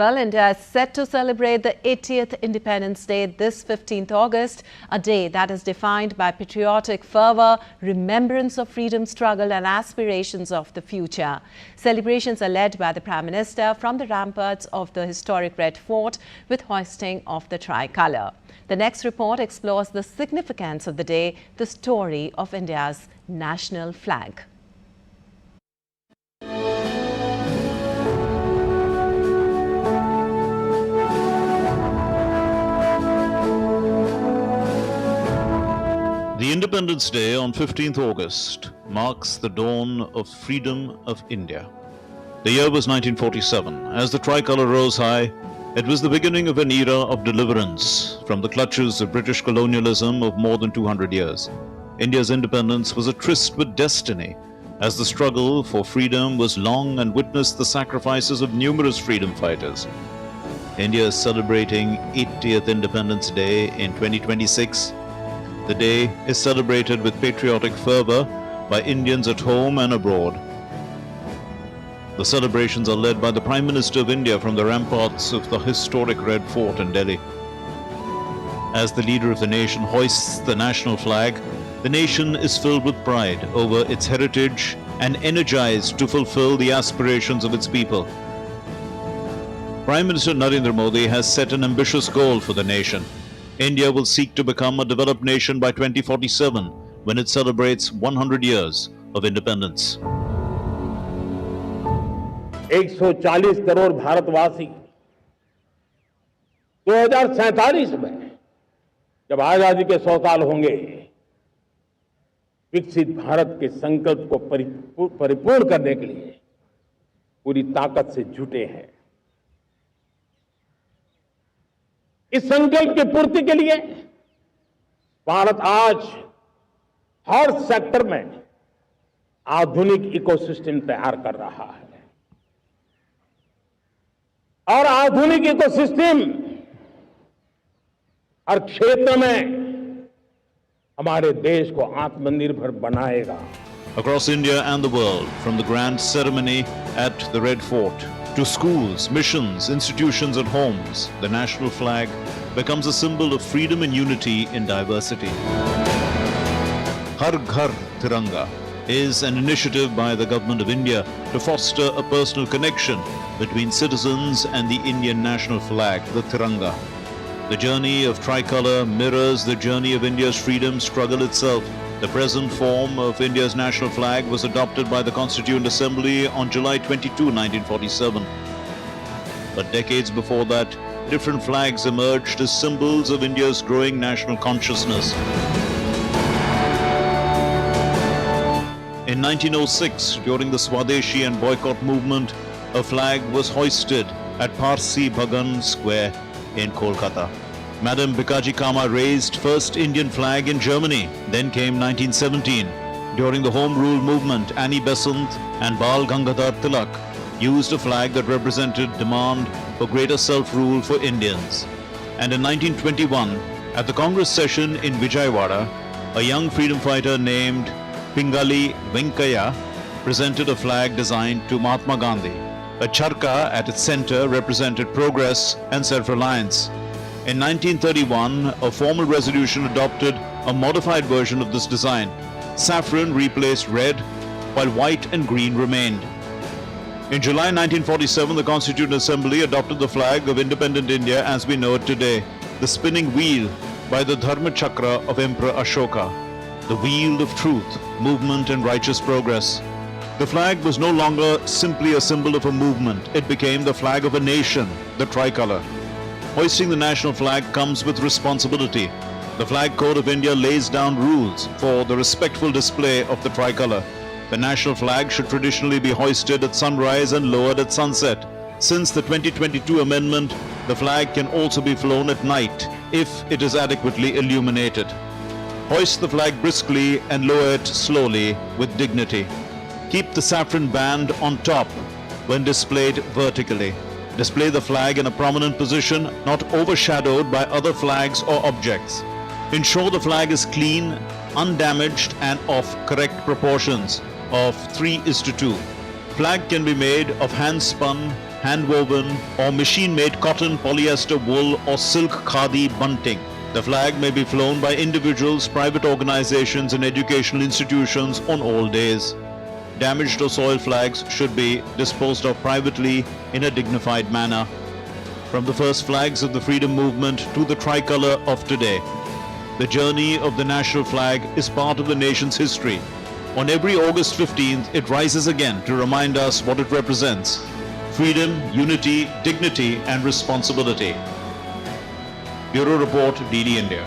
Well, India is set to celebrate the 80th Independence Day this 15th August, a day that is defined by patriotic fervor, remembrance of freedom struggle and aspirations of the future. Celebrations are led by the Prime Minister from the ramparts of the historic Red Fort with hoisting of the tricolour. The next report explores the significance of the day, the story of India's national flag. The Independence Day on 15th August marks the dawn of freedom of India. The year was 1947. As the tricolour rose high, it was the beginning of an era of deliverance from the clutches of British colonialism of more than 200 years. India's independence was a tryst with destiny, as the struggle for freedom was long and witnessed the sacrifices of numerous freedom fighters. India is celebrating 80th Independence Day in 2026. The day is celebrated with patriotic fervor by Indians at home and abroad. The celebrations are led by the Prime Minister of India from the ramparts of the historic Red Fort in Delhi. As the leader of the nation hoists the national flag, the nation is filled with pride over its heritage and energized to fulfill the aspirations of its people. Prime Minister Narendra Modi has set an ambitious goal for the nation. India will seek to become a developed nation by 2047 when it celebrates 100 years of independence. 140 crore भारतवासी 2047 में जब आजादी के 100 साल होंगे, विकसित भारत के संकल्प को परिपूर्ण करने के लिए पूरी ताकत से जुटे हैं। इस संकल्प की पूर्ति के लिए भारत आज हर सेक्टर में आधुनिक इकोसिस्टम तैयार कर रहा है और आधुनिक इकोसिस्टम हर क्षेत्र में हमारे देश को आत्मनिर्भर बनाएगा। Across India and the world, from the grand ceremony at the Red Fort to schools, missions, institutions and homes, the national flag becomes a symbol of freedom and unity in diversity. Har Ghar Tiranga is an initiative by the Government of India to foster a personal connection between citizens and the Indian national flag, the Tiranga. The journey of tricolour mirrors the journey of India's freedom struggle itself. The present form of India's national flag was adopted by the Constituent Assembly on July 22, 1947. But decades before that, different flags emerged as symbols of India's growing national consciousness. In 1906, during the Swadeshi and boycott movement, a flag was hoisted at Parsi Bhagan Square in Kolkata. Madam Bikaji Kama raised first Indian flag in Germany. Then came 1917. During the Home Rule movement, Annie Besant and Bal Gangadhar Tilak used a flag that represented demand for greater self-rule for Indians. And in 1921, at the Congress session in Vijayawada, a young freedom fighter named Pingali Venkaya presented a flag designed to Mahatma Gandhi. A charka at its center represented progress and self-reliance. In 1931, a formal resolution adopted a modified version of this design. Saffron replaced red, while white and green remained. In July 1947, the Constituent Assembly adopted the flag of independent India as we know it today, the spinning wheel by the Dharma Chakra of Emperor Ashoka, the wheel of truth, movement and righteous progress. The flag was no longer simply a symbol of a movement. It became the flag of a nation, the tricolour. Hoisting the national flag comes with responsibility. The Flag Code of India lays down rules for the respectful display of the tricolour. The national flag should traditionally be hoisted at sunrise and lowered at sunset. Since the 2022 amendment, the flag can also be flown at night if it is adequately illuminated. Hoist the flag briskly and lower it slowly with dignity. Keep the saffron band on top when displayed vertically. Display the flag in a prominent position, not overshadowed by other flags or objects. Ensure the flag is clean, undamaged and of correct proportions of 3:2. Flag can be made of hand-spun hand-woven or machine-made cotton, polyester, wool or silk khadi bunting. The flag may be flown by individuals, private organizations and educational institutions on all days. Damaged or soiled flags should be disposed of privately in a dignified manner. From the first flags of the freedom movement to the tricolour of today, the journey of the national flag is part of the nation's history. On every August 15th, it rises again to remind us what it represents: freedom, unity, dignity and responsibility. Bureau Report, DD India.